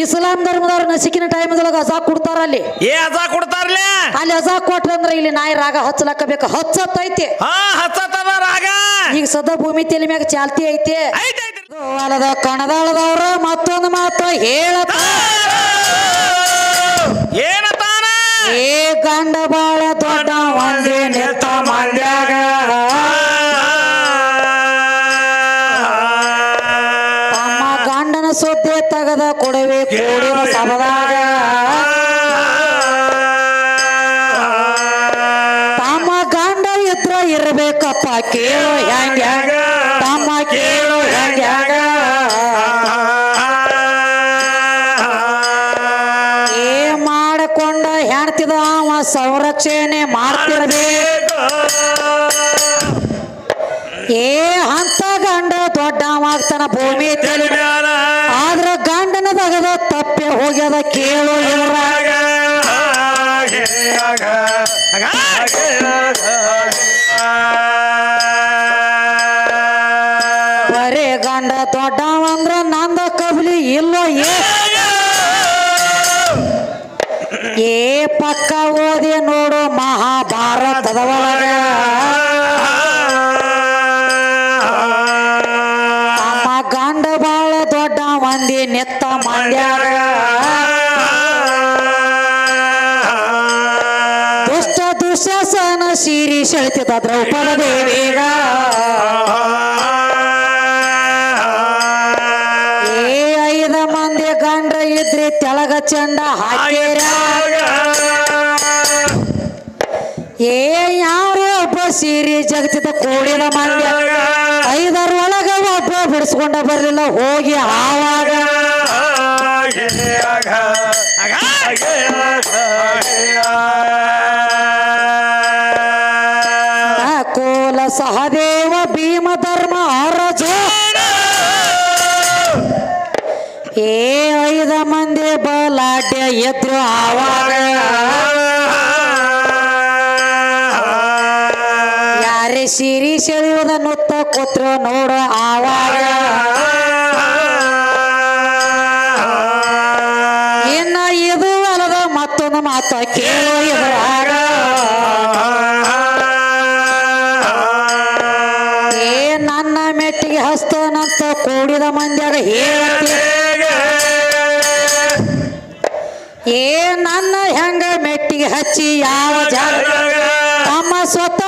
ಇಸ್ಲಾಂ ಧರ್ಮದವ್ರು ನಸಿಕಿನ ಟೈಮ್ದೊಳಗ ಅಜಾ ಕೊಡ್ತಾರ ಅಲ್ಲಿ ಅಜಾ ಕೊಡ್ತಾರಲ್ಲ ಅಲ್ಲಿ ಅಜಾ ಕೊಟ್ರಂದ್ರ ಇಲ್ಲಿ ನಾಯಿ ರಾಗ ಹಚ್ಚಲಕ್ಕ ಬೇಕು ಹಚ್ಚತ್ತೈತಿ ಹಚ್ಚತ್ತದ ರಾಗ ಈಗ ಸದಾ ಭೂಮಿ ತಲೆ ಮ್ಯಾಗ ಚಾಲ್ತಿ ಐತಿ ಹೊಲದ ಕಣದಾಳದವ್ರ ಮತ್ತೊಂದು ಮಾತು ಹೇಳತ್ತ ಏನತಾನ ಏ ಗಂಡ ಬಾಳ ದೊಡ್ಡ ಒಂದೇ ನಿಂತ ಮಂದ್ಯಾಗ ತಮ್ಮ ಗಂಡನ ಸುದ್ದಿ ತೆಗದ ಕೊಡವೆ ಕೂಡಿನ ಸಭದಾಗ ತಮ್ಮ ಗಂಡ ಇದ್ರ ಇರ್ಬೇಕಪ್ಪ ಕೇಳು ಹೆಂಗ್ಯಾಗ ತಮ್ಮ ಕೇಳು ಹೆಂಗ್ಯಾಗ ಮಾಡಿಕೊಂಡ ಹೆಣ್ತಿದ ಅವ ಸಂರಕ್ಷಣೆ ಮಾಡ್ತಿರ್ಬೇಕು ಏ ಅಂತ ಗಂಡ ದೊಡ್ಡವಾಗ್ತಾನ ಭೂಮಿ ತಲೆ ಆದ್ರ ಗಂಡನ ತಗದ ತಪ್ಪೆ ಹೋಗ್ಯದ ಕೇಳು ಇವ್ರಾಗ ಬರೇ ಗಂಡ ದೊಡ್ಡವಂದ್ರ ನಂದ ಕಬ್ಲಿ ಇಲ್ಲೋ ಏ ಪಕ್ಕ ಓದಿ ನೋಡು ಮಹಾಭಾರತದ ಒಳಗ ತಮ್ಮ ಗಂಡ ಬಾಳ ದೊಡ್ಡ ಮಂದಿ ನೆತ್ತ ಮಂಡ್ಯಾಗ ದುಷ್ಟ ದುಶ್ಯಾಸನ ಸೀರಿ ಸೆಳೆತಿದ ದ್ರೌಪದ ದೇವಿಗ ಏ 5 ಮಂದಿ ಗಂಡ್ರ ಇದ್ರಿ ತೆಳಗ ಚಂಡ ಹಾಕ್ಯಾರ ಏ ಯಾರು ಒಬ್ಬ ಸೀರಿ ಜಗತ್ತಿದ ಕೂಡಿದ ಮಂಡ್ಯ 5 ಒಳಗ ಒಬ್ಬ ಬಿಡಿಸ್ಕೊಂಡ ಬರ್ಲಿಲ್ಲ ಹೋಗಿ ಆವಾಗ ಕೋಲ ಸಹದೇವ ಭೀಮ ಧರ್ಮ ಅರಜ ಏ 5 ಮಂದಿ ಬಲಾಢ್ಯ ಎದ್ರು ಆವಾಗ ಯಾರೇ ಸಿರಿ ಸೆಳೆಯುವುದ ನುತ್ತ ಕೂತ್ರು ನೋಡು ಆವಾಗ ಇನ್ನ ಇದು ಅಲ್ಲದ ಮತ್ತೊಂದು ಮಾತು ಕೇಳು ಇದ್ರಾಗ ಏ ನನ್ನ ಮೆಟ್ಟಿಗೆ ಹಸ್ತನಂತ ಕೂಡಿದ ಮಂದ್ಯಾಗ ಹೇಳ್ತಿ ಏ ನನ್ನ ಹೆಂಗ ಮೆಟ್ಟಿಗೆ ಹಚ್ಚಿ ಯಾವ ಜಾಗ ತಮ್ಮ ಸ್ವತ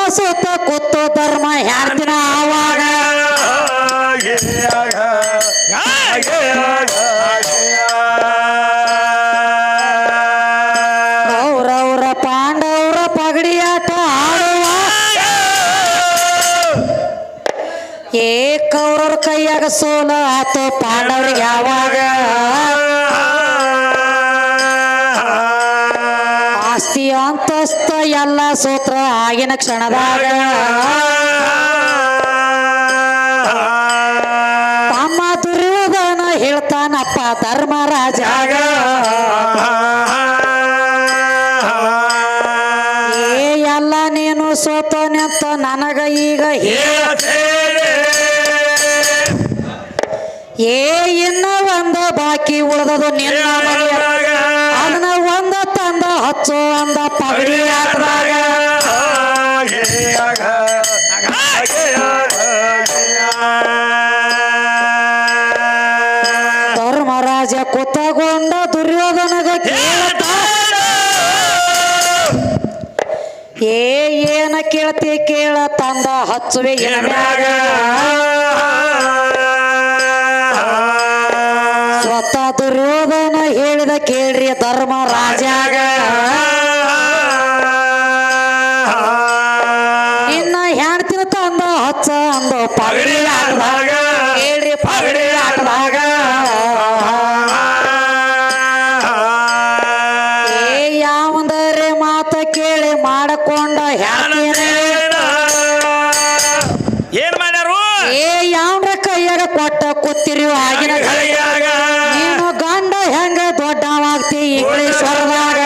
ಕೂತು ಧರ್ಮ ಹೇಳ್ತಿನ ಆವಾಗ ಕೌರವ್ರ ಪಾಂಡವ್ರ ಪಗಡಿಯಾಟ ಆಡುವ ಏ ಕೌರವ್ರ ಕೈಯಾಗ ಸೋಲ ಆತು ಪಾಂಡವ್ರಿಗೆ ಯಾವಾಗ ಆಸ್ತಿ ಅಂತಸ್ತ ಎಲ್ಲ ಸೂತ್ರ ಆಗಿನ ಕ್ಷಣದಾಗ ತಮ್ಮ ದುರ್ಯೋಧನ ಹೇಳ್ತಾನಪ್ಪ ಧರ್ಮರಾಜಾಗ ಏ ಎಲ್ಲ ನೀನು ಸೋತೋನೆಂತ ನನಗ ಈಗ ಏ ಇನ್ನ ಒಂದು ಬಾಕಿ ಉಳಿದದು ನಿನ್ನ ಮನೆಯ ಅದನ್ನ ಒಂದ ತಂದ ಹಚ್ಚು ಅಂದ ಪಗಡಿ ಹಾಕಿದಾಗ ಧರ್ಮರಾಜ ಕುತ್ತಗೊಂಡ ದುರ್ಯೋಧನಗ ಕೇಳ್ತ ಏನ ಕೇಳ್ತಿ ಕೇಳ ತಂದ ಹಚ್ಚುವೆ ಮ್ಯಾಗ ಸ್ವತಃ ದುರ್ಯೋಧನ ಹೇಳಿದ ಕೇಳ್ರಿ ಧರ್ಮರಾಜಾಗ ಇನ್ನ ಹೆಣ್ತಿನ ತಂದ ಹಚ್ಚ ಅಂದು ಪಗಡಿ ಹಾಕಿದಾಗ ಹೇಳ್ರಿ ಪಗಡಿ ಹಾಕಿದಾಗ ಏ ಯಾವಂದರೆ ಮಾತ ಕೇಳಿ ಮಾಡಕೊಂಡ ಏನ್ ಮಾಡ್ಯಾರು ಏ ಯಾವ್ರ ಕೈಯಾಗ ಕೊಟ್ಟ ಕೂತಿರಿ ಆಗಿನ ನೀನು ಗಂಡ ಹೆಂಗ ದೊಡ್ಡವಾಗ್ತಿ ಇಂಗ್ಲೀಷ್ ಹೊರದಾಗ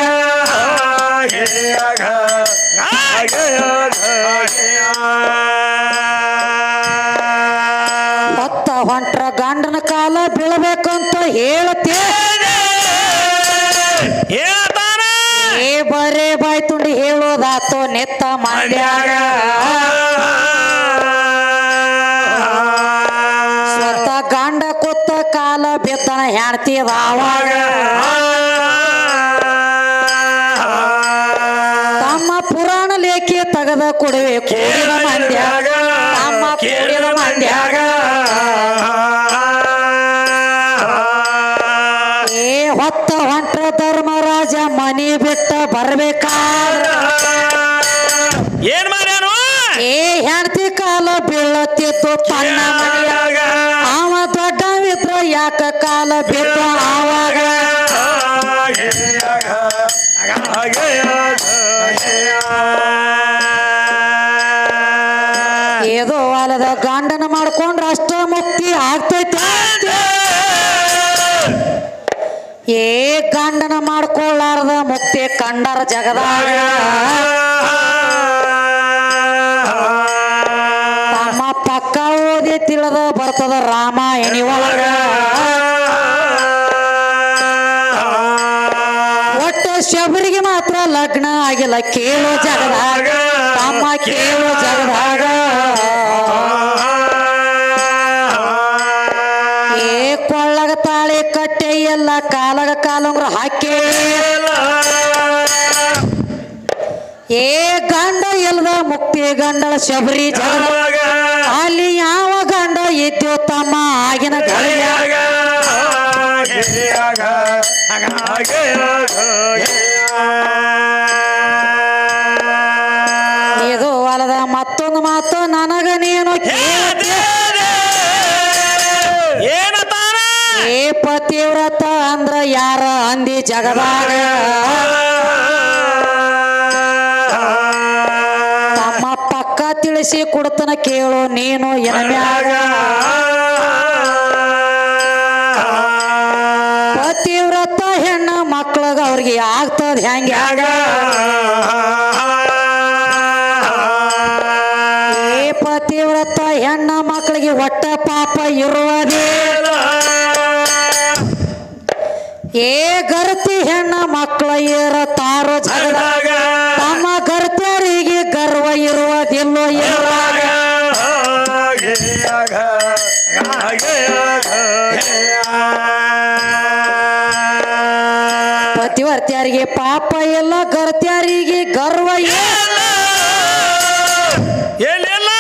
ಏನತಾನ ಏ ಬರೇ ಬಾಯ್ ತುಂಡಿ ಹೇಳೋದಾತೋ ನೆತ್ತ ಮಂಡ್ಯಾಗ ಸ್ವತ ಗಂಡ ಕೂತ ಕಾಲ ಬಿದ್ದನ ಹೆಣ್ತಿದ ಅವಾಗ ತಮ್ಮ ಪುರಾಣ ಲೇಖಿ ತಗದ ಕೊಡುವೆ ಕೂಡಿದ ಮಂಡ್ಯಾಗ ತಮ್ಮ ಕೂಡಿದ ಮಂಡ್ಯಾಗ ಏ ಹೊತ್ತ ಹೊಂಟ್ರ ಧರ್ಮರಾಜ ಮನಿ ಬಿಟ್ಟ ಬರ್ಬೇಕಾದ್ರ ಏನ್ ಮಾಡ್ಯಾನು ಏ ಹೆಣ್ತಿ ಕಾಲ ಬೀಳತ್ತಿತ್ತು ತನ್ನ ಮನೆಯಾಗ ಅವ ದೊಡ್ಡವಿದ್ರ ಯಾಕ ಕಾಲ ಬಿದ್ದ ಆವಾಗ ಏದೋ ಹೊಲದ ಗಂಡನ ಮಾಡ್ಕೊಂಡ್ರ ಅಷ್ಟ ಮುಕ್ತಿ ಆಗ್ತೈತಿ ಏ ಗಂಡನ ಮಾಡ್ಕೊಳ್ಳಾರ್ದ ಮುಕ್ತಿ ಕಂಡರ ಜಗದಾಗ ತಮ್ಮ ಪಕ್ಕ ಓದಿ ತಿಳಿದ ಬರ್ತದ ರಾಮಾಯಣಿ ಒಳಗ ಒಟ್ಟ ಶಬರಿಗೆ ಮಾತ್ರ ಲಗ್ನ ಆಗಿಲ್ಲ ಕೇಳೋ ಜಗದಾಗ ತಮ್ಮ ಕೇಳೋ ಜಗದಾಗ ಏ ಕೊಳ್ಳಗ ತಾಳಿ ಕಟ್ಟೆ ಎಲ್ಲ ಕಾಲಗ ಕಾಲಂಗ್ರ ಹಾಕಿ ಏ ಗಂಡ ಇಲ್ದ ಮುಕ್ತಿ ಗಂಡಳ ಶಬರಿ ಜಗದಾಗ ಅಲ್ಲಿ ಯಾವ ಗಂಡ ಇದ್ಯೋ ತಮ್ಮ ಆಗಿನ ಗಳಿಯಾಗ ಇದು ಹೊಲದ ಮತ್ತೊಂದು ಮಾತು ನನಗ ನೀನು ಏನತಾನ ಏ ಪತಿವ್ರತ ಅಂದ್ರ ಯಾರ ಅಂದಿ ಜಗದಾಗ ತಮ್ಮ ಪಕ್ಕ ತಿಳಿಸಿ ಕೊಡ್ತನ ಕೇಳು ನೀನು ಎನಮ್ಯಾಗ ಪತಿವ್ರತ ಹೆಣ್ಣ ಮಕ್ಳಗ ಅವ್ರಿಗೆ ಆಗ್ತದ ಹೆಂಗ್ಯಾಗ ಏ ಪತಿವ್ರತ ಹೆಣ್ಣ ಮಕ್ಕಳಿಗೆ ಒಟ್ಟ ಪಾಪ ಇರುವುದೇ ಏ ಗರ್ತಿ ಹೆಣ್ಣ ಮಕ್ಕಳ ಇರತಾರೋ ಜಗದಾಗ ತಮ್ಮ ಗರ್ತ್ಯರಿಗೆ ಗರ್ವ ಇರುವುದಿಲ್ಲೋ ಇರುವಾಗ ಪತಿವರ್ತ್ಯರಿಗೆ ಪಾಪ ಎಲ್ಲ ಗರ್ತ್ಯರಿಗೆ ಗರ್ವ ಏನಿಲ್ಲ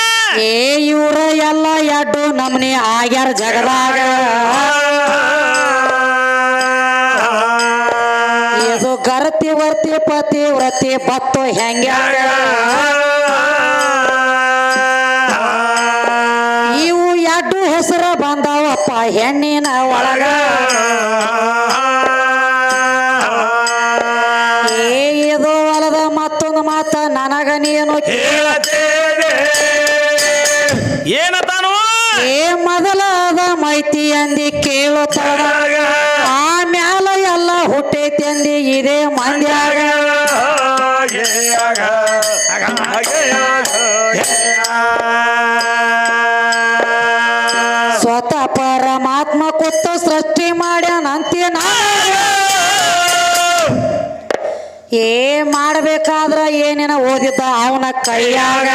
ಏ ಇವ್ರ ಎಲ್ಲ ಎಡ್ಡು ನಮ್ನೆ ಆಗ್ಯಾರ ಜಗದಾಗ ಇದು ಗರ್ತಿ ವರ್ತಿ ಪತಿ ವ್ರತಿ ಬತ್ತು ಹೆಂಗ್ಯಾಗ ಇವು ಎಡ್ಡು ಹೆಸರ ಬಂದಾವಪ್ಪ ಹೆಣ್ಣಿನ ಒಳಗ ಏ ಇದು ಹೊಲದ ಮತ್ತೊಂದು ಮಾತ ನನಗ ನೀನು ಏನತಾನು ಏ ಮೊದಲಾದ ಮೈತಿ ಅಂದಿ ಕೇಳುತ್ತಾಗ ಆಮ್ಯಾಲ ಎಲ್ಲ ಹುಟ್ಟೈತಿ ಅಂದಿ ಇದೇ ಮಂದ್ಯಾಗ ಸ್ವತಃ ಪರಮಾತ್ಮ ಕೂತ ಸೃಷ್ಟಿ ಮಾಡ್ಯಾನಂತೀನ ಏ ಮಾಡ್ಬೇಕಾದ್ರ ಏನೇನ ಓದಿದ್ದ ಅವನ ಕೈಯಾಗ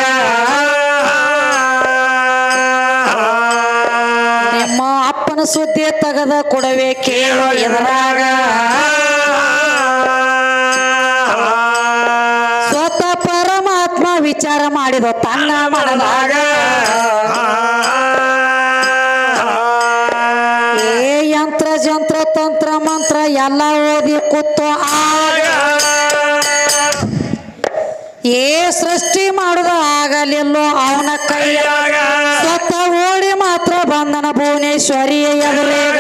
ನಿಮ್ಮ ಅಪ್ಪನ ಸುದ್ದಿ ತೆಗೆದ ಕೊಡವೆ ಕೇಳೋ ಎದುರಾಗ ಸ್ವತಃ ಪರಮಾತ್ಮ ವಿಚಾರ ಮಾಡಿದ ತನ್ನ ಮನದಾಗ ಏ ಯಂತ್ರ ಜಂತ್ರ ತಂತ್ರ ಮಂತ್ರ ಎಲ್ಲ ಓದಿ ಕೂತು ಆಗ ಏ ಸೃಷ್ಟಿ ಮಾಡುದ ಆಗಲಿಲ್ಲೋ ಅವನ ಕೈಯಾಗ ಸ್ವತಃ ಓಡಿ ಮಾತ್ರ ಬಂದನ ಭುವನೇಶ್ವರಿ ಎದುರೇಗ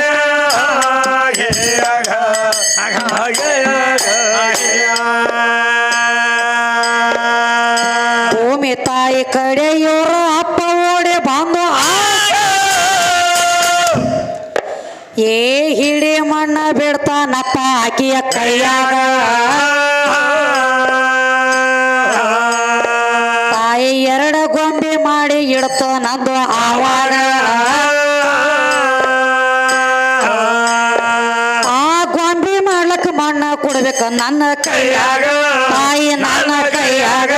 ಭೂಮಿ ತಾಯಿ ಕಡೆ ಇವರು ಅಪ್ಪ ಓಡಿ ಬಂದು ಏ ಹಿಡಿ ಮಣ್ಣ ಬಿಡ್ತಾನಪ್ಪ ಆಕಿಯ ಕೈಯಾಗ ತಾಯಿ ಎರಡು ಗೊಂಬೆ ಮಾಡಿ ಇಡ್ತು ನಂದು ಆವಾಗ ಆ ಗೊಂಬೆ ಮಾಡ್ಲಕ್ಕ ಮಣ್ಣ ಕೊಡ ಕೊಡಬೇಕ ನನ್ನ ಕೈಯಾಗ ತಾಯಿ ನನ್ನ ಕೈಯಾಗ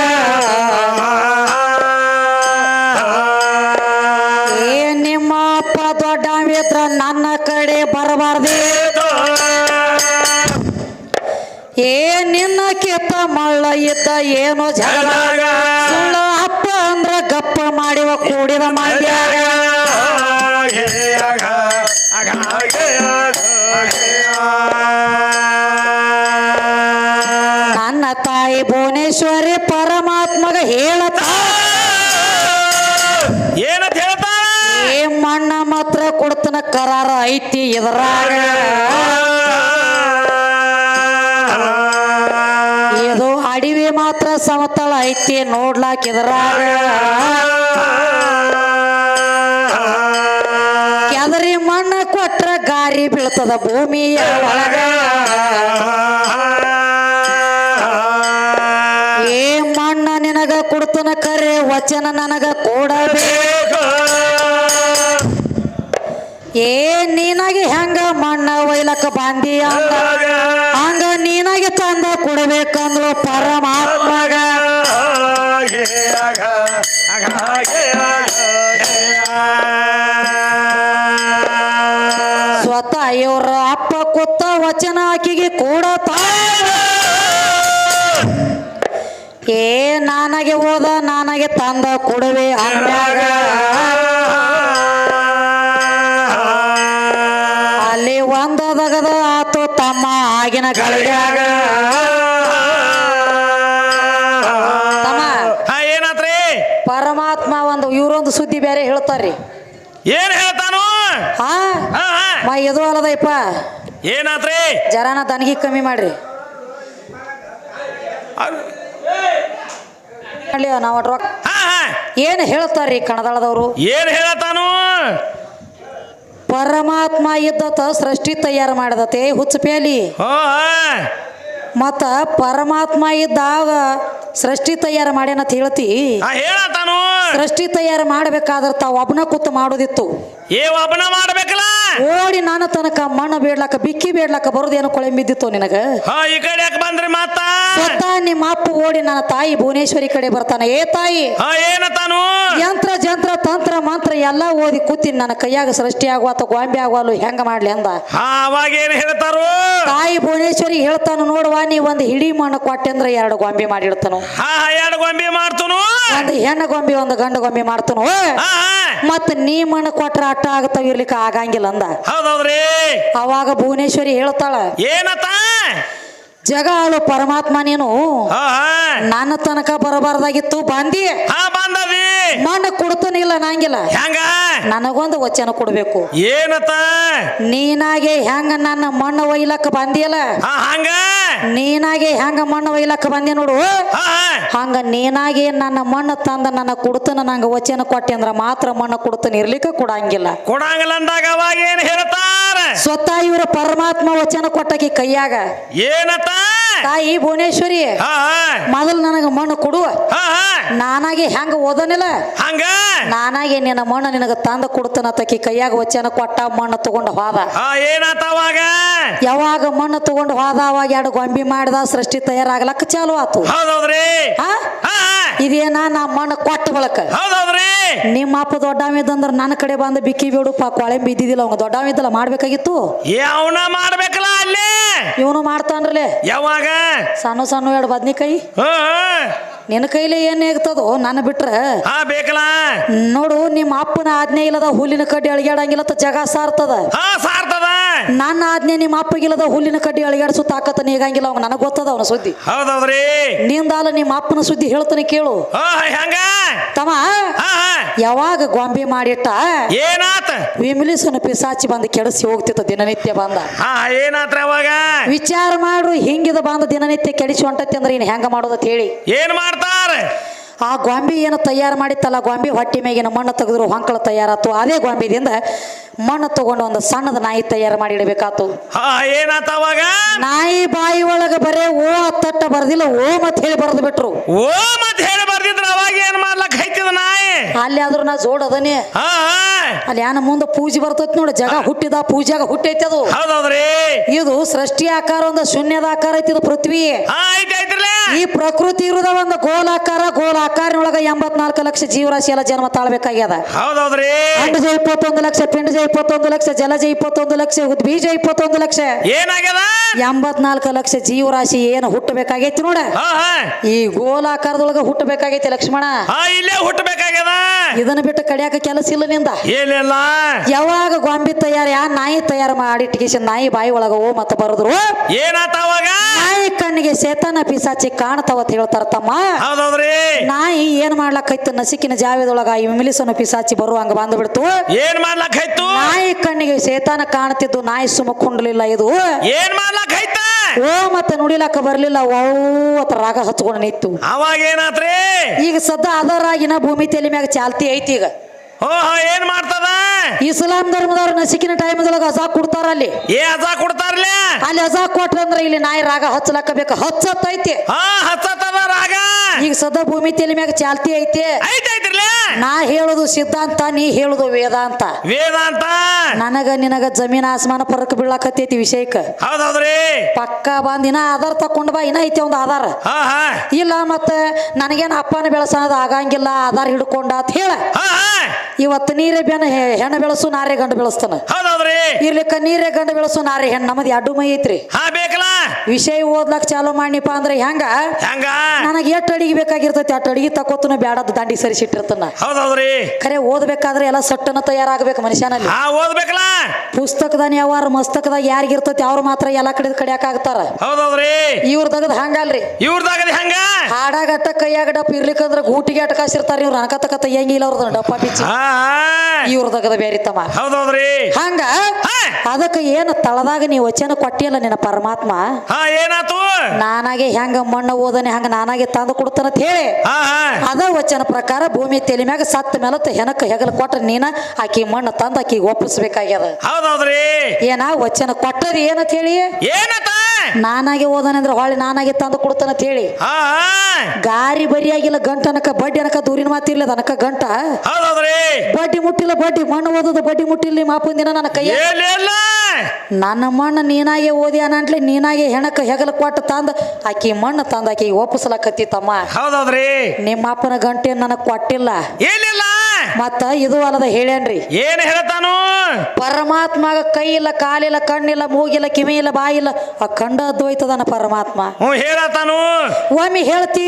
ಏ ನಿಮ್ಮ ಅಪ್ಪ ದೊಡ್ಡವಿದ್ರ ನನ್ನ ಕಡೆ ಬರಬಾರ್ದೇ ಏ ನಿನ್ನ ಕಿತ್ತ ಮಳ್ಳ ಇದ್ದ ಏನೋ ಜಗಳ ಸುಳ್ಳ ಅಪ್ಪ ಅಂದ್ರ ಗಪ್ಪ ಮಾಡಿವ ಕೂಡಿದ ಮಂಡ್ಯಾಗ ನನ್ನ ತಾಯಿ ಭುವನೇಶ್ವರಿ ಪರಮಾತ್ಮಗ ಹೇಳತ ಏನಂತ ಹೇಳ್ತಾಳ ಏ ಮಣ್ಣ ಮಾತ್ರ ಕೊಡ್ತನ ಕರಾರ ಐತಿ ಇದ್ರಾಗ ಇದು ಅಡಿವೆ ಮಾತ್ರ ಸಮತಳ ಐತಿ ನೋಡ್ಲಾಕಿದ್ರಾಗ ಕೆದರಿ ಮಣ್ಣ ಕೊಟ್ರ ಗಾರಿ ಬೀಳ್ತದ ಭೂಮಿಯ ಒಳಗ ಏ ಮಣ್ಣ ನಿನಗ ಕೊಡ್ತನ ಕರೆ ವಚನ ನನಗ ಕೊಡಬೇಕು ಏ ನೀನಾಗಿ ಹೆಂಗ ಮಣ್ಣ ಒಯ್ಲಕ್ಕ ಬಾಂದಿ ಅಂದ ಹಂಗ ನೀನಾಗಿ ತಂದ ಕೊಡ್ಬೇಕಂದ್ಲು ಪರಮಾತ್ಮಗ ಸ್ವತಃ ಇವ್ರ ಅಪ್ಪ ಕೂತ ವಚನ ಆಕಿಗೆ ಕೊಡತ ಏ ನಾನಾಗೆ ಹೋದ ನಾನಾಗೆ ತಂದ ಕೊಡುವೆ ಅಂದಾಗ ಅಲ್ಲಿ ಒಂದದಗದ ಆತು ತಮ್ಮ ಆಗಿನ ಗಳಿಗಾಗ ತಮ್ಮ ಏನಾತ್ರಿ ಪರಮಾತ್ಮ ಒಂದು ಇವ್ರೊಂದು ಸುದ್ದಿ ಬೇರೆ ಹೇಳ್ತಾರ್ರಿ ಏನ್ ಹೇಳ್ತಾನು ಹಾ ಮಾ ಎದು ಅಲ್ಲದಯ್ಯಪ್ಪ ಏನಾತ್ರಿ ಜರಾನ ದನಗಿ ಕಮ್ಮಿ ಮಾಡ್ರಿ ನಾವು ರೊಕ್ಕ ಏನ್ ಹೇಳ್ತಾರ್ರಿ ಕಣದಾಳದವ್ರು ಏನ್ ಹೇಳ್ತಾನು ಪರಮಾತ್ಮ ಇದ್ದತ ಸೃಷ್ಟಿ ತಯಾರು ಮಾಡದತೆ ಹುಚ್ಚಪೇಲಿ ಮತ್ತ ಪರಮಾತ್ಮ ಇದ್ದಾಗ ಸೃಷ್ಟಿ ತಯಾರು ಮಾಡ್ಯಾನಂತ ಹೇಳ್ತಿ ಹೇಳತಾನು ಸೃಷ್ಟಿ ತಯಾರು ಮಾಡ್ಬೇಕಾದ್ರ ತಾವ್ ಒಬ್ಬನ ಕೂತು ಮಾಡೋದಿತ್ತು ಒಬ್ಬನ ಮಾಡ್ಬೇಕಲ್ಲ ಓಡಿ ನಾನು ತನಕ ಮಣ್ಣು ಬೇಡ್ಲಕ್ಕ ಬಿಕ್ಕಿ ಬೇಡ್ಲಕ್ಕ ಬರೋದೇನು ಕೊಳೆ ಬಿದ್ದಿತ್ತು ನಿನಗ ಈ ಕಡೆ ಯಾಕೆ ಬಂದ್ರಿ ಮಾತ ಸ್ವತಃ ನಿಮ್ಮ ಅಪ್ಪ ಓಡಿ ನನ್ನ ತಾಯಿ ಭುವನೇಶ್ವರಿ ಕಡೆ ಬರ್ತಾನ ಏ ತಾಯಿ ಏನತಾನು ಯಂತ್ರ ಜಂತ್ರ ತಂತ್ರ ಮಂತ್ರ ಎಲ್ಲಾ ಓದಿ ಕೂತೀನಿ ನನ್ನ ಕೈಯಾಗ ಸೃಷ್ಟಿ ಆಗುವ ಅಥವಾ ಗೊಂಬೆ ಆಗುವಲ್ಲ ಹೆಂಗ ಮಾಡ್ಲಿ ಅಂದ ಅವಾಗ ಏನ್ ಹೇಳ್ತಾರು ತಾಯಿ ಭುವನೇಶ್ವರಿ ಹೇಳ್ತಾನು ನೋಡುವ ನೀ ಒಂದು ಹಿಡಿ ಮಣ್ಣು ಕೊಟ್ಟೆ ಅಂದ್ರೆ 2 ಗೊಂಬೆ ಮಾಡಿಡ್ತಾನು 2 ಗೊಂಬೆ ಮಾಡ್ತನು ಒಂದು ಹೆಣ್ಣು ಗೊಂಬೆ ಒಂದು ಗಂಡು ಗೊಂಬೆ ಮಾಡ್ತಾನು ಮತ್ತ ನೀ ಮಣ್ಣು ಕೊಟ್ರ ಅಟ್ಟ ಆಗತಾವ ಇರ್ಲಿಕ್ಕೆ ಆಗಂಗಿಲ್ಲ ಅಂದ ಹೌದೌದ್ರಿ ಅವಾಗ ಭುವನೇಶ್ವರಿ ಹೇಳ್ತಾಳ ಏನತ್ತ ಜಗ ಆಳು ಪರಮಾತ್ಮ ನೀನು ನನ್ನ ತನಕ ಬರಬಾರ್ದಾಗಿತ್ತು ಬಂದಿ ಬಂದದಿ ಮಣ್ಣು ಕೊಡ್ತಾನಿಲ್ಲ ನಂಗಿಲ್ಲ ಹೆಂಗ ನನಗೊಂದು ವಚನ ಕೊಡ್ಬೇಕು ಏನತ್ತ ನೀನಾಗೆ ಹೆಂಗ ನನ್ನ ಮಣ್ಣು ಒಯ್ಲಕ್ಕ ಬಂದಿಯಲ್ಲ ಹಂಗ ನೀನಾಗೆ ಹೆಂಗ ಮಣ್ಣು ಒಯ್ಲಕ್ಕ ಬಂದಿ ನೋಡು ಹಂಗ ನೀನಾಗೆ ನನ್ನ ಮಣ್ಣು ತಂದ ನನ್ನ ಕೊಡ್ತಾನ ನಂಗ ವಚನ ಕೊಟ್ಟೆ ಅಂದ್ರ ಮಾತ್ರ ಮಣ್ಣು ಕೊಡ್ತಾನೆ ಇರ್ಲಿಕ್ಕ ಕೊಡಂಗಿಲ್ಲ ಅಂದಾಗ ಅವಾಗ ಏನ್ ಹೇಳ್ತಾರ ಸ್ವತಃ ಇವ್ರ ಪರಮಾತ್ಮ ವಚನ ಕೊಟ್ಟಕಿ ಕೈಯಾಗ ಏನತ್ತ ತಾಯಿ ಭುವನೇಶ್ವರಿ ಮೊದಲು ನನಗ ಮಣ್ಣು ಕೊಡುವ ನಾನಾಗೆ ಹೆಂಗ ಓದನಿಲ್ಲ ಹಂಗ ನಾನಾಗೆ ನಿನ್ನ ಮಣ್ಣು ನಿನಗ ತಂದ ಕೊಡ್ತಾನ ತಕಿ ಕೈಯಾಗ ವಚನ ಕೊಟ್ಟ ಮಣ್ಣು ತಗೊಂಡು ಹೋದ ಏನಾತ ಅವಾಗ ಯಾವಾಗ ಮಣ್ಣು ತಗೊಂಡು ಹೋದ ಅವಾಗ 2 ಗೊಂಬಿ ಮಾಡಿದ ಸೃಷ್ಟಿ ತಯಾರಾಗ್ಲಕ್ಕ ಚಾಲು ಆತು ಹೌದೌದ್ರಿ ಇದೇನ ನಾ ಮಣ್ಣು ಕೊಟ್ಟ ಬಳಕ ಹೌದೌದ್ರಿ ನಿಮ್ಮ ಅಪ್ಪ ದೊಡ್ಡವಿದ್ದಂದ್ರ ನನ್ನ ಕಡೆ ಬಂದು ಬಿಕ್ಕಿ ಬೇಡುಪ್ಪ ಕೊಳೆ ಬಿದ್ದಿದ್ದಿಲ್ಲ ಅವಂಗ ದೊಡ್ಡವಿದ್ದಲ್ಲ ಮಾಡ್ಬೇಕಾಗಿತ್ತು ಅವನ ಮಾಡ್ಬೇಕಲ್ಲ ಅಲ್ಲೇ ಇವನು ಮಾಡ್ತಾನ್ರಲೆ ಯಾವಾಗ ಸಣ್ಣ ಸಣ್ಣ 2 ಬದ್ನಿಕಾಯಿ ನಿನ್ನ ಕೈಲಿ ಏನ್ ಹೇಗ್ತದೋ ನನ್ನ ಬಿಟ್ರ ಬೇಕಲ್ಲ ನೋಡು ನಿಮ್ಮ ಅಪ್ಪನ ಆಜ್ಞೆ ಇಲ್ಲದ ಹುಲ್ಲಿನ ಕಡ್ಡಿ ಅಳಿಗಾಡಂಗಿಲ್ಲ ಜಗ ಸಾರ್ತದ ಸಾರ್ತದ ನನ್ನ ಆಜ್ಞೆ ನಿಮ್ಮ ಅಪ್ಪಗಿಲ್ಲದ ಹುಲ್ಲಿನ ಕಡ್ಡಿ ಅಳಿಗಾಡಿಸು ತಾಕತ್ತ ನೀಗಂಗಿಲ್ಲ ಅವ್ ನನಗ್ ಗೊತ್ತದ ಅವನ ಸುದ್ದಿ ಹೌದೌದ್ರಿ ನಿಂದಾಲ ನಿಮ್ಮ ಅಪ್ಪನ ಸುದ್ದಿ ಹೇಳ್ತಾನೆ ಕೇಳು ಹೆಂಗ ತಮ್ಮ ಯಾವಾಗ ಗೊಂಬೆ ಮಾಡಿಟ್ಟ ಏನಾತ ವಿಮಲಿಸನ ಪಿಸಾಚಿ ಬಂದು ಕೆಡಿಸಿ ಹೋಗ್ತಿತ್ತ ದಿನನಿತ್ಯ ಬಂದ ಏನಾತ್ರ ಅವಾಗ ವಿಚಾರ ಮಾಡು ಹಿಂಗಿದ ಬಂದ ದಿನನಿತ್ಯ ಕೆಡಿಸಿ ಹೊಂಟತಿ ಅಂದ್ರೆ ಇನ್ ಹೆಂಗ ಮಾಡೋದತ್ ಹೇಳಿ ಏನ್ ಮಾಡ್ತಾರ ಆ ಗೊಂಬೆ ಏನು ತಯಾರು ಮಾಡಿತ್ತಲ್ಲ ಗೊಂಬೆ ಹೊಟ್ಟಿ ಮೇಗಿನ ಮಣ್ಣು ತೆಗೆದ್ರು ಹೊಂಕಳ ತಯಾರಾತು ಅದೇ ಗೊಂಬೆದಿಂದ ಮಣ್ಣು ತಗೊಂಡು ಒಂದು ಸಣ್ಣದ ನಾಯಿ ತಯಾರು ಮಾಡಿ ಇಡಬೇಕಾತು ಏನಾತ ಅವಾಗ ನಾಯಿ ಬಾಯಿ ಒಳಗ ಬರೇ ಓ ತಟ್ಟ ಬರ್ದಿಲ್ಲ ಓ ಮತ್ ಹೇಳಿ ಬರ್ದು ಬಿಟ್ರು ಓ ಮತ್ ಹೇಳಿ ಬರ್ದಿದ್ರ ಅವಾಗ ಏನ್ ಮಾಡ್ಲಕ್ ಹೈತಿದ ನಾಯಿ ಅಲ್ಲಿ ಆದ್ರೂ ನಾ ಜೋಡ್ ಅದನಿ ಹಾ ಹಾ ಅಲ್ಲಿ ಯಾನ ಮುಂದೆ ಪೂಜೆ ಬರ್ತೈತಿ ನೋಡ ಜಗ ಹುಟ್ಟಿದ ಪೂಜಾಗ ಹುಟ್ಟೈತಿ ಅದು ಹೌದೌದ್ರಿ ಇದು ಸೃಷ್ಟಿ ಆಕಾರ ಒಂದು ಶೂನ್ಯದ ಆಕಾರ ಐತಿ ಇದು ಪೃಥ್ವಿ ಹಾ ಐತ್ರಲ್ಲ ಈ ಪ್ರಕೃತಿ ಇರುದ ಒಂದು ಗೋಲಾಕಾರನೊಳಗ 84 ಲಕ್ಷ ಜೀವರಾಶಿ ಎಲ್ಲ ಜನ್ಮ ತಾಳ್ಬೇಕಾಗ್ಯದ ಹೌದೌದ್ರಿ ಅಂಡಜ 21 ಲಕ್ಷ ಪಿಂಡಜ 21 ಲಕ್ಷ ಜಲಜ 21 ಲಕ್ಷ ಬೀಜ 21 ಲಕ್ಷ ಏನಾಗ್ಯದ 84 ಲಕ್ಷ ಜೀವರಾಶಿ ಏನು ಹುಟ್ಟಬೇಕಾಗೈತಿ ನೋಡ ಹಾ ಹಾ ಈ ಗೋಲಾಕಾರದೊಳಗ ಹುಟ್ಟಬೇಕಾಗೈತಿ ಲಕ್ಷ್ಮಣ ಹಾ ಇಲ್ಲೇ ಹುಟ್ಟಬೇಕಾಗ್ಯದ ಇದನ್ನ ಬಿಟ್ಟು ಕಡಿಯಾಕ ಕೆಲಸ ಇಲ್ಲ ನಿಂದ ಏನಿಲ್ಲ ಯಾವಾಗ ಗೊಂಬಿ ತಯಾರ ನಾಯಿ ತಯಾರು ಮಾಡಿಟ್ಕೇಶ ನಾಯಿ ಬಾಯಿ ಒಳಗ ಓ ಮತ್ತ ಬರದ್ರು ಏನಾತ ಅವಾಗ ನಾಯಿ ಕಣ್ಣಿಗೆ ಸೇತನ ಪಿಸಾಚಿ ಕಾಣ್ತಾವತ್ ಹೇಳ್ತಾರ ತಮ್ಮ ಹೌದೌದ್ರಿ ನಾಯಿ ಏನ್ ಮಾಡ್ಲಕ್ಕೈತು ನಸಿಕಿನ ಜಾವೇದೊಳಗ ಇಮಿಲಿಸನು ಪಿಸಾಚಿ ಬರುವಂಗ ಬಂದು ಬಿಡ್ತು ಏನ್ ಮಾಡ್ಲಕ್ಕಾಯ್ತು ನಾಯಿ ಕಣ್ಣಿಗೆ ಸೇತಾನ ಕಾಣ್ತಿದ್ದು ನಾಯಿ ಸುಮಕೊಂಡ್ಲಿಲ್ಲ ಇದು ಏನ್ ಮಾಡ್ಲಕ್ಕಾಯ್ತ ಓ ಮತ್ತೆ ನುಡಿಲಕ್ಕ ಬರ್ಲಿಲ್ಲ ಓ ರಾಗ ಹಚ್ಕೊಂಡು ನಿಂತು ಅವಾಗ ಏನಾತ್ರಿ ಈಗ ಸದ್ದ ಅದರಾಗಿನ ಭೂಮಿ ತಲೆ ಮ್ಯಾಗ ಚಾಲ್ತಿ ಐತಿ ಈಗ ಓ ಏನ್ ಮಾಡ್ತದ ಇಸ್ಲಾಂ ಧರ್ಮದವ್ರ ನಸಿಕಿನ ಟೈಮ್ದೊಳಗ ಅಜಾ ಕೊಡ್ತಾರ ಅಲ್ಲಿ ಏ ಅಜಾ ಕೊಡ್ತಾರಲ್ಲ ಅಲ್ಲಿ ಅಜಾ ಕೊಟ್ರಂದ್ರ ಇಲ್ಲಿ ನಾಯಿ ರಾಗ ಹಚ್ಚಲಕ್ಕ ಬೇಕು ಹಚ್ಚತ್ತೈತಿ ಹಾ ಹಚ್ಚತದ ರಾಗ ಈಗ ಸದ್ದ ಭೂಮಿ ತಲೆ ಮ್ಯಾಗ ಚಾಲ್ತಿ ಐತಿ ಐತ್ರಲ್ಲ ನಾ ಹೇಳುದು ಸಿದ್ಧಾಂತ ನೀ ಹೇಳುದು ವೇದಾಂತ ವೇದಾಂತ ನನಗ ನಿನಗ ಜಮೀನ್ ಆಸ್ಮಾನ ಪರಕ್ ಬೀಳಾಕತ್ತೈತಿ ವಿಷಯಕ್ಕ ಹೌದೌದ್ರಿ ಪಕ್ಕ ಬಂದ್ ಇನ್ನ ಆಧಾರ ತಕೊಂಡ್ ಬಾ ಇನ್ನ ಐತಿ ಒಂದು ಆಧಾರ ಹಾ ಹಾ ಇಲ್ಲ ಮತ್ತೆ ನನಗೇನು ಅಪ್ಪನ ಬೆಳೆಸೋದು ಆಗಂಗಿಲ್ಲ ಆಧಾರ ಹಿಡ್ಕೊಂಡ ಅಂತ ಹೇಳ ಹಾ ಹಾ ಇವತ್ತು ನೀರೇ ಹೆಣ್ಣು ಬೆಳೆಸು ನಾರೇ ಗಂಡು ಬೆಳೆಸ್ತಾನ ಹೌದೌದ್ರಿ ಇರ್ಲಿಕ್ಕ ನೀರೇ ಗಂಡು ಬೆಳೆಸು ನಾರೇ ಹೆಣ್ಣು ನಮ್ಮದು ಎರಡು ಮೈ ಐತ್ರಿ ಹಾ ಬೇಕಲ್ಲ ವಿಷಯ ಓದ್ಲಕ್ ಚಾಲು ಮಾಡಿಪ್ಪ ಅಂದ್ರೆ ಹೆಂಗ ಹೆಂಗ ನನಗೆ ಎಷ್ಟು ಅಡಿಗೆ ಬೇಕಾಗಿರ್ತೈತಿ ಅಷ್ಟು ಅಡಿಗೆ ತಕೋತನ ಬ್ಯಾಡದ ದಂಡಿ ಸರಿಸಿಟ್ಟಿರ್ತಾನ ಹೌದೌದ್ರಿ ಖರೆ ಓದ್ಬೇಕಾದ್ರೆ ಎಲ್ಲ ಸಟ್ಟನ ತಯಾರಾಗಬೇಕು ಮನುಷ್ಯನಲ್ಲಿ ಹಾ ಓದ್ಬೇಕಲ್ಲ ಪುಸ್ತಕದಾಗ ಯಾವಾರ ಮಸ್ತಕದಾಗ ಯಾರಿಗಿರ್ತೈತಿ ಅವ್ರು ಮಾತ್ರ ಎಲ್ಲ ಕಡೆ ಕಡಿಯಾಕ ಆಗ್ತಾರ ಹೌದೌದ್ರಿ ಇವ್ರ ತಗದ್ ಹಂಗಲ್ರಿ ಇವ್ರದಾಗದ ಹೆಂಗ ಹಾಡಾಗ ಅಟ್ಟ ಕೈಯಾಗ ಡಪ್ ಇರ್ಲಿಕ್ಕಂದ್ರ ಗೂಟಿಗೆ ಅಟ್ಕಾಸಿರ್ತಾರ ಇವ್ರು ಅನಕತಕ ತೆಯ್ಯಂಗಿಲ್ಲ ಅವ್ರದ್ದು ಡಪ್ಪ ಬಿಚ್ಚಿ ಹಾ ಇವ್ರ ತಗದ ಬೇರೆ ತಮ್ಮ ಹೌದೌದ್ರಿ ಹಂಗ ಅದಕ್ಕೆ ಏನು ತಳದಾಗ ನೀ ವಚನ ಕೊಟ್ಟಿಯಲ್ಲ ನಿನ್ನ ಪರಮಾತ್ಮ ಹಾ ಏನಾತು ನಾನಾಗೆ ಹೆಂಗ ಮಣ್ಣ ಓದನೆ ಹಂಗ ನಾನಾಗೆ ತಂದು ಕೊಡ್ತಾನಂತ ಹೇಳಿ ಹಾ ಹಾ ಅದ ವಚನ ಪ್ರಕಾರ ಭೂಮಿ ತಲೆ ಮ್ಯಾಗ ಸತ್ತ ಮೇಲೆ ಹೆನಕ ಹೆಗಲ ಕೊಟ್ಟ ನೀನ ಆಕಿ ಮಣ್ಣು ತಂದು ಆಕಿ ಒಪ್ಪಿಸ್ಬೇಕಾಗ್ಯದ ಹೌದೌದ್ರಿ ಏನ ವಚನ ಕೊಟ್ಟದ ಏನಂತ ಹೇಳಿ ಏನತ ನಾನಾಗೆ ಓದನೆ ಅಂದ್ರೆ ಹೊಳ್ಳಿ ನಾನಾಗೆ ತಂದು ಕೊಡ್ತಾನಂತ ಹೇಳಿ ಹಾ ಗಾರಿ ಬರಿಯಾಗಿಲ್ಲ ಗಂಟ ಅನಕ ಬಡ್ಡಿ ಅನಕ ದೂರಿನ ಮಾತಿರ್ಲದ ಅನಕ ಗಂಟ ಹೌದೌದ್ರಿ ಬಡ್ಡಿ ಮುಟ್ಟಿಲ್ಲ ಬಡ್ಡಿ ಮಣ್ಣು ಓದೋದು ಬಡ್ಡಿ ಮುಟ್ಟಿಲ್ಲ ಮಾಪನ್ ದಿನ ನನ್ನ ಕೈಯ ಏನಿಲ್ಲ ನನ್ನ ಮಣ್ಣು ನೀನಾಗೆ ಓದಿ ಅನಂಟ್ಲಿ ನೀನಾಗೆ ಹೆಣಕ ಹೆಗಲ ಕೊಟ್ಟು ತಂದ ಆಕಿ ಮಣ್ಣು ತಂದ ಆಕಿ ಒಪ್ಪಿಸ್ಲಕತ್ತಿತ್ತಮ್ಮ ಹೌದೌದ್ರಿ ನಿಮ್ಮ ಅಪ್ಪನ ಗಂಟೆ ನನಗ್ ಕೊಟ್ಟಿಲ್ಲ ಏನಿಲ್ಲ ಮತ್ತ ಇದು ಅಲ್ಲದ ಹೇಳ್ಯಾನ್ರಿ ಏನ್ ಹೇಳ್ತಾನು ಪರಮಾತ್ಮಗ ಕೈ ಇಲ್ಲ ಕಾಲಿಲ್ಲ ಕಣ್ಣಿಲ್ಲ ಮೂಗಿಲ್ಲ ಕಿವಿ ಇಲ್ಲ ಬಾಯಿಲ್ಲ ಆ ಕಂಡ ಅದ್ವೈತದನ ಪರಮಾತ್ಮ ಹ್ಞೂ ಹೇಳತಾನು ಒಮ್ಮೆ ಹೇಳ್ತಿ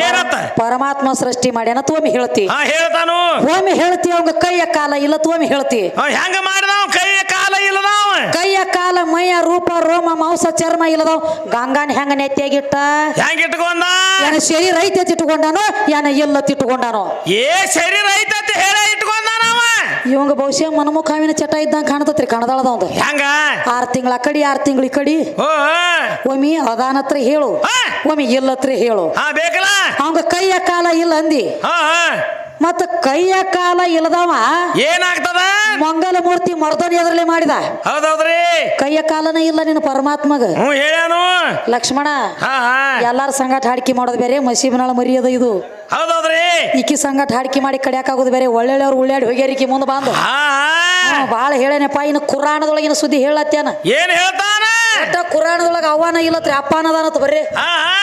ಏನತ್ತ ಪರಮಾತ್ಮ ಸೃಷ್ಟಿ ಮಾಡ್ಯಾನ ಒಮ್ಮೆ ಹೇಳ್ತಿ ಹಾ ಹೇಳ್ತಾನು ಒಮ್ಮೆ ಹೇಳ್ತಿ ಅವಂಗ ಕೈಯ ಕಾಲ ಇಲ್ಲ ಒಮ್ಮೆ ಹೇಳ್ತಿ ಹೆಂಗ ಮಾಡಿದವ ಕೈಯ ಕಾಲ ಇಲ್ಲದಾವ ಕೈಯ ಕಾಲ ಮೈಯ ರೂಪ ರೋಮ ಮಾಂಸ ಚರ್ಮ ಇಲ್ಲದವ್ ಗಂಗಾನ ಹೆಂಗ ನೆತ್ತಿಯಾಗಿಟ್ಟ ಹೆಂಗ ಇಟ್ಕೊಂಡ ಏನ ಶರೀರ ಐತೆ ತಿಟ್ಕೊಂಡಾನೋ ಏನ ಇಲ್ಲ ತಿಟ್ಕೊಂಡಾನೋ ಏ ಶರೀರ ಐತಂತ ಹೇಳ ಇಟ್ಕೊಂಡಾನವ ಇವಂಗ ಬಹುಶಃ ಮನಮುಖಾವಿನ ಚಟ ಇದ್ದಂಗ ಕಾಣತತ್ರಿ ಕಣದಾಳದ ಒಂದು ಹೆಂಗ 6 ತಿಂಗಳ ಆ ಕಡಿ 6 ತಿಂಗಳ ಈ ಕಡಿ ಓ ಒಮ್ಮೆ ಅದಾನತ್ರ ಹೇಳು ಒಮ್ಮೆ ಇಲ್ಲತ್ರ ಹೇಳು ಹಾ ಬೇಕಲ್ಲ ಅವಂಗ ಕೈಯ ಕಾಲ ಇಲ್ಲ ಅಂದಿ ಹಾ ಹಾ ಮತ್ತ ಕೈಯ ಕಾಲ ಇಲ್ಲದವ ಏನಾಗ್ತದ ಮಂಗಲ ಮೂರ್ತಿ ಮರ್ದನಿ ಎದರಲೆ ಮಾಡಿದ ಹೌದೌದ್ರಿ ಕೈಯ ಕಾಲನ ಇಲ್ಲ ನಿನ್ನ ಪರಮಾತ್ಮಗ ಹ್ಞೂ ಹೇಳ್ಯಾನು ಲಕ್ಷ್ಮಣ ಹಾ ಹಾ ಎಲ್ಲಾರ ಸಂಗಾಟ ಹಾಡಿಕೆ ಮಾಡೋದು ಬೇರೆ ಮಸೀಬನಾಳ ಮರಿಯದ ಇದು ಹೌದೌದ್ರಿ ಈಕಿ ಸಂಗಾಟ ಹಾಡಿಕೆ ಮಾಡಿ ಕಡಿಯಾಕಾಗೋದು ಬೇರೆ ಒಳ್ಳೆಯವ್ರು ಉಳ್ಳಾಡಿ ಹೋಗ್ಯಾರಿಕಿ ಮುಂದೆ ಬಂದು ಹಾ ಬಾಳ ಹೇಳೇನಪ್ಪ ಇನ್ನು ಕುರಾಣದೊಳಗಿನ ಸುದ್ದಿ ಹೇಳತ್ತೇನ ಏನ್ ಹೇಳ್ತಾನ ಒಟ್ಟ ಕುರಾಣದೊಳಗ ಅವನ ಇಲ್ಲತ್ರಿ ಅಪ್ಪ ಅನ್ನದಾನತ್ ಬರ್ರಿ ಹಾ ಹಾ